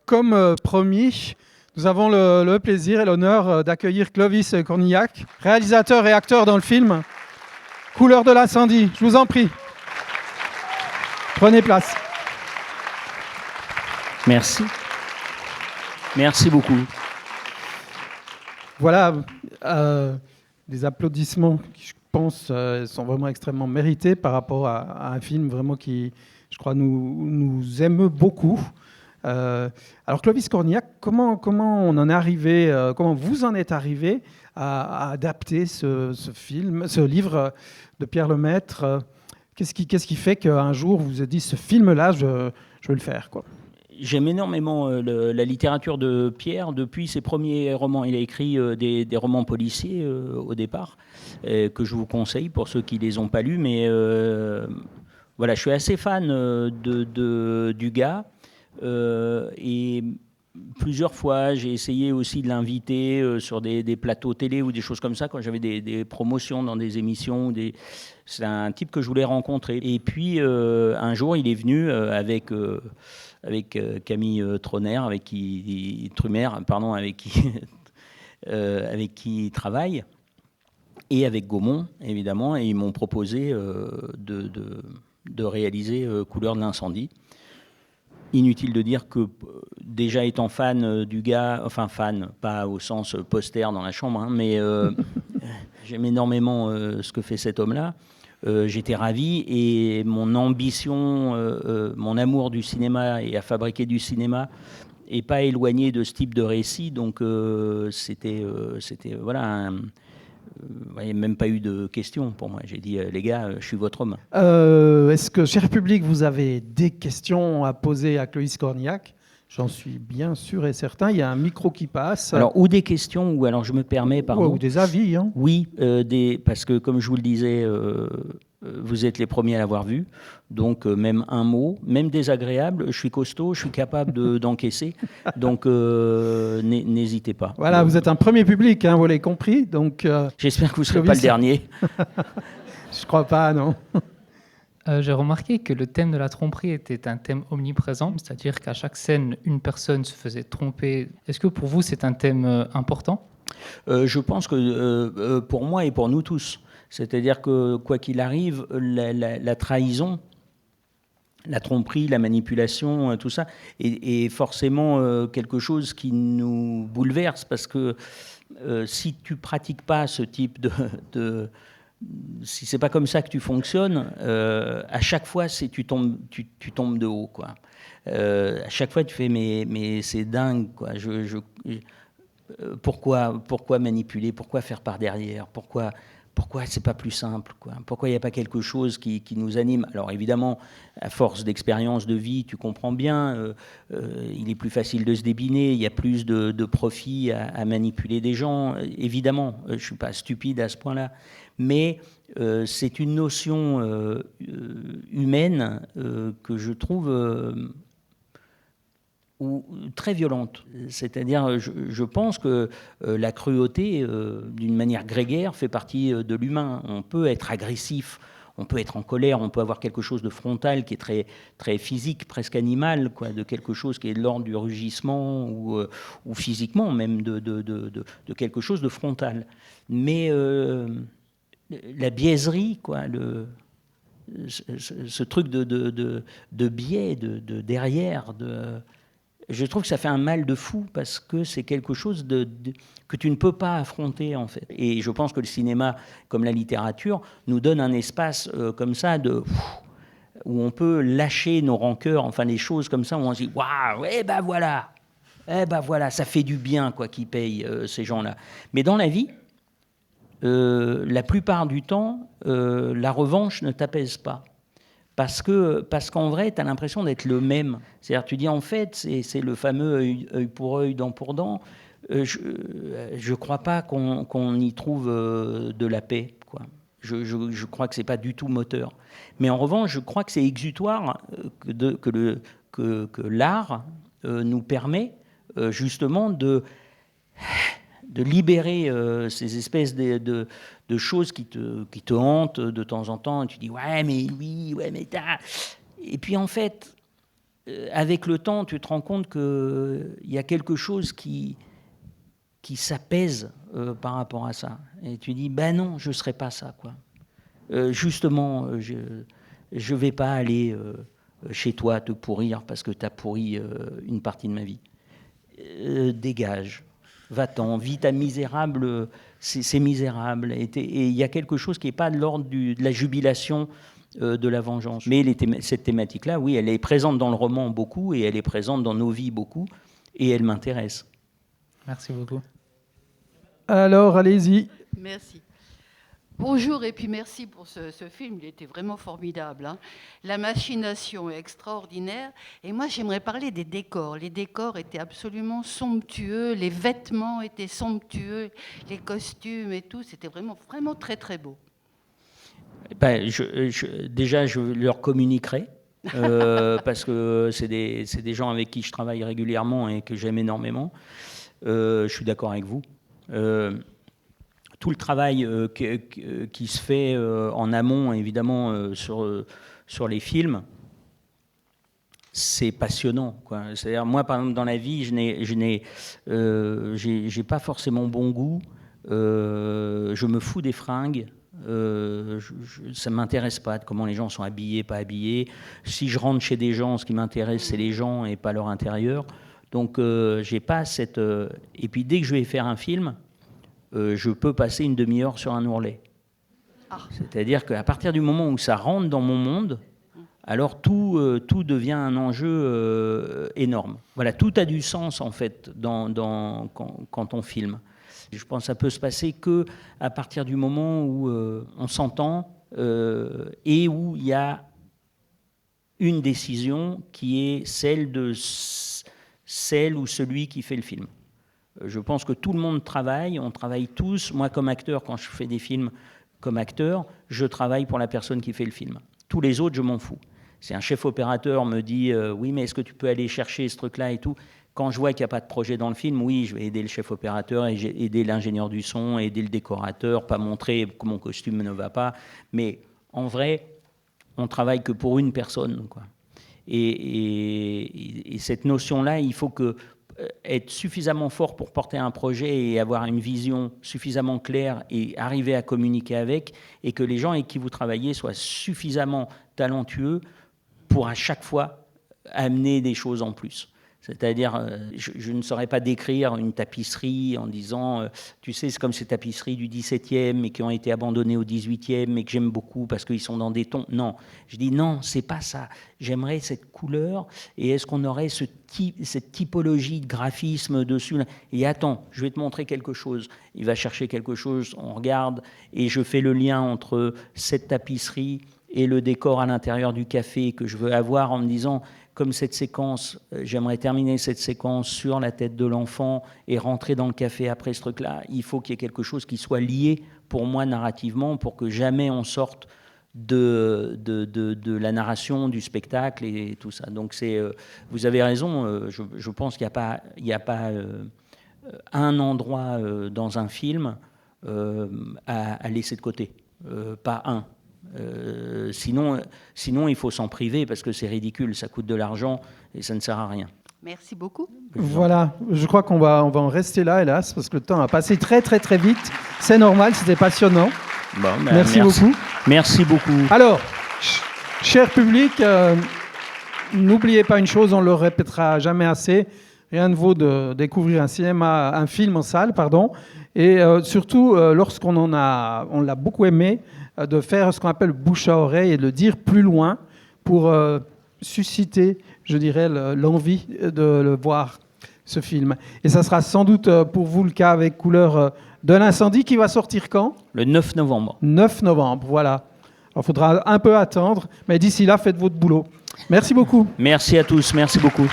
comme promis, nous avons le plaisir et l'honneur d'accueillir Clovis Cornillac, réalisateur et acteur dans le film Couleur de l'incendie. Je vous en prie. Prenez place. Merci. Merci beaucoup. Voilà, des applaudissements qui, je pense, sont vraiment extrêmement mérités par rapport à un film vraiment qui, je crois, nous aime beaucoup. Alors Clovis Cornillac, comment on en est arrivé, comment vous en êtes arrivé à adapter ce livre de Pierre Lemaitre? Qu'est-ce qui fait qu'un jour vous vous êtes dit ce film-là, je veux le faire, quoi? J'aime énormément la littérature de Pierre depuis ses premiers romans. Il a écrit des romans policiers au départ, que je vous conseille pour ceux qui ne les ont pas lus. Mais voilà, je suis assez fan du gars. Et plusieurs fois, j'ai essayé aussi de l'inviter sur des plateaux télé ou des choses comme ça, quand j'avais des promotions dans des émissions. C'est un type que je voulais rencontrer. Et puis, un jour, il est venu avec Camille Trumer, avec qui il travaille, et avec Gaumont, évidemment, et ils m'ont proposé de réaliser Couleur de l'incendie. Inutile de dire que, déjà étant fan du gars, enfin fan, pas au sens poster dans la chambre, hein, mais j'aime énormément ce que fait cet homme-là. J'étais ravi, et mon ambition, mon amour du cinéma et à fabriquer du cinéma n'est pas éloigné de ce type de récit. Donc c'était voilà, il n'y a même pas eu de question pour moi. J'ai dit, les gars, je suis votre homme. Est-ce que, cher public, vous avez des questions à poser à Clovis Cornillac? J'en suis bien sûr et certain. Il y a un micro qui passe. Alors, ou des questions, ou alors je me permets, pardon. Ou des avis. Hein. Oui, parce que comme je vous le disais, vous êtes les premiers à l'avoir vu. Donc, même un mot, même désagréable, je suis costaud, je suis capable d'encaisser. Donc, n'hésitez pas. Voilà, vous êtes un premier public, hein, vous l'avez compris. Donc, j'espère que vous ne serez pas le dernier. Je ne crois pas, non. J'ai remarqué que le thème de la tromperie était un thème omniprésent, c'est-à-dire qu'à chaque scène, une personne se faisait tromper. Est-ce que pour vous, c'est un thème important ? Je pense que pour moi et pour nous tous, c'est-à-dire que quoi qu'il arrive, la trahison, la tromperie, la manipulation, tout ça, est forcément quelque chose qui nous bouleverse, parce que si tu pratiques pas ce type si c'est pas comme ça que tu fonctionnes, à chaque fois tu tombes de haut, quoi. À chaque fois tu fais mais c'est dingue, quoi. Pourquoi manipuler, pourquoi faire par derrière, pourquoi c'est pas plus simple, quoi. Pourquoi il n'y a pas quelque chose qui nous anime? Alors évidemment, à force d'expérience de vie, tu comprends bien, il est plus facile de se débiner, il y a plus de profit à manipuler des gens. Évidemment, je ne suis pas stupide à ce point-là, mais c'est une notion humaine que je trouve très violente. C'est-à-dire, je pense que la cruauté, d'une manière grégaire, fait partie de l'humain. On peut être agressif, on peut être en colère, on peut avoir quelque chose de frontal qui est très, très physique, presque animal, quoi, de quelque chose qui est de l'ordre du rugissement ou physiquement même de quelque chose de frontal. Mais la biaiserie, quoi, ce truc de biais, de derrière, je trouve que ça fait un mal de fou, parce que c'est quelque chose que tu ne peux pas affronter, en fait. Et je pense que le cinéma, comme la littérature, nous donne un espace comme ça où on peut lâcher nos rancœurs, enfin des choses comme ça, où on se dit « Waouh, eh ben voilà, ça fait du bien, quoi, qu'ils payent ces gens-là ». Mais dans la vie, la plupart du temps, la revanche ne t'apaise pas. Parce qu'en vrai, tu as l'impression d'être le même. C'est-à-dire, tu dis, en fait, c'est le fameux œil pour œil, dent pour dent. Je ne crois pas qu'on y trouve de la paix, quoi. Je crois que ce n'est pas du tout moteur. Mais en revanche, je crois que c'est exutoire que l'art nous permet justement de libérer ces espèces de choses qui te hantent de temps en temps. Et tu dis, ouais, mais oui, ouais, mais t'as... Et puis en fait, avec le temps, tu te rends compte qu'il y a quelque chose qui s'apaise par rapport à ça. Et tu dis, ben non, je ne serai pas ça, quoi. Justement, je ne vais pas aller chez toi te pourrir parce que tu as pourri une partie de ma vie. Dégage, va-t'en, vis ta misérable, c'est misérable. Et il y a quelque chose qui n'est pas de l'ordre de la jubilation, de la vengeance. Mais cette thématique-là, oui, elle est présente dans le roman beaucoup et elle est présente dans nos vies beaucoup et elle m'intéresse. Merci beaucoup. Alors, allez-y. Merci. Bonjour et puis merci pour ce film, il était vraiment formidable. Hein. La machination est extraordinaire et moi j'aimerais parler des décors. Les décors étaient absolument somptueux, les vêtements étaient somptueux, les costumes et tout, c'était vraiment, vraiment très très beau. Ben, déjà je leur communiquerai parce que c'est des gens avec qui je travaille régulièrement et que j'aime énormément. Je suis d'accord avec vous. Tout le travail qui se fait en amont, évidemment, sur les films, c'est passionnant, quoi. C'est-à-dire, moi, par exemple, dans la vie, j'ai pas forcément bon goût. Je me fous des fringues. Ça ne m'intéresse pas de comment les gens sont habillés, pas habillés. Si je rentre chez des gens, ce qui m'intéresse, c'est les gens et pas leur intérieur. Donc, j'ai pas cette... Et puis, dès que je vais faire un film... je peux passer une demi-heure sur un ourlet. Ah. C'est-à-dire qu'à partir du moment où ça rentre dans mon monde, alors tout devient un enjeu énorme. Voilà, tout a du sens en fait quand on filme. Je pense que ça peut se passer qu'à partir du moment où on s'entend et où il y a une décision qui est celle ou celui qui fait le film. Je pense que tout le monde travaille, on travaille tous. Moi, comme acteur, quand je fais des films comme acteur, je travaille pour la personne qui fait le film. Tous les autres, je m'en fous. Si un chef opérateur me dit « Oui, mais est-ce que tu peux aller chercher ce truc-là et tout ?» Quand je vois qu'il n'y a pas de projet dans le film, oui, je vais aider le chef opérateur, aider l'ingénieur du son, aider le décorateur, pas montrer que mon costume ne va pas. Mais en vrai, on travaille que pour une personne, quoi. Et cette notion-là, il faut être suffisamment fort pour porter un projet et avoir une vision suffisamment claire et arriver à communiquer avec, et que les gens avec qui vous travaillez soient suffisamment talentueux pour à chaque fois amener des choses en plus. C'est-à-dire, je ne saurais pas décrire une tapisserie en disant, tu sais, c'est comme ces tapisseries du 17e et qui ont été abandonnées au 18e et que j'aime beaucoup parce qu'ils sont dans des tons. Non, je dis non, c'est pas ça. J'aimerais cette couleur et est-ce qu'on aurait cette typologie de graphisme dessus? Et attends, je vais te montrer quelque chose. Il va chercher quelque chose, on regarde et je fais le lien entre cette tapisserie et le décor à l'intérieur du café que je veux avoir en me disant... Comme cette séquence, j'aimerais terminer cette séquence sur la tête de l'enfant et rentrer dans le café après ce truc-là. Il faut qu'il y ait quelque chose qui soit lié pour moi narrativement pour que jamais on sorte de la narration, du spectacle et tout ça. Donc vous avez raison, je pense qu'il n'y a pas un endroit dans un film à laisser de côté, pas un. Sinon, il faut s'en priver parce que c'est ridicule, ça coûte de l'argent et ça ne sert à rien. Merci beaucoup. Voilà, je crois qu'on va en rester là, hélas, parce que le temps a passé très très très vite. C'est normal, c'était passionnant. Bon, merci beaucoup. Merci beaucoup. Alors, cher public, n'oubliez pas une chose, on le répétera jamais assez. Rien ne vaut de découvrir un film en salle, pardon. Et surtout, lorsqu'on l'a beaucoup aimé, de faire ce qu'on appelle bouche à oreille et de le dire plus loin pour susciter, je dirais, l'envie de le voir, ce film. Et ça sera sans doute pour vous le cas avec Couleur de l'incendie qui va sortir quand ? Le 9 novembre. 9 novembre, voilà. Alors, il faudra un peu attendre, mais d'ici là, faites votre boulot. Merci beaucoup. Merci à tous, merci beaucoup.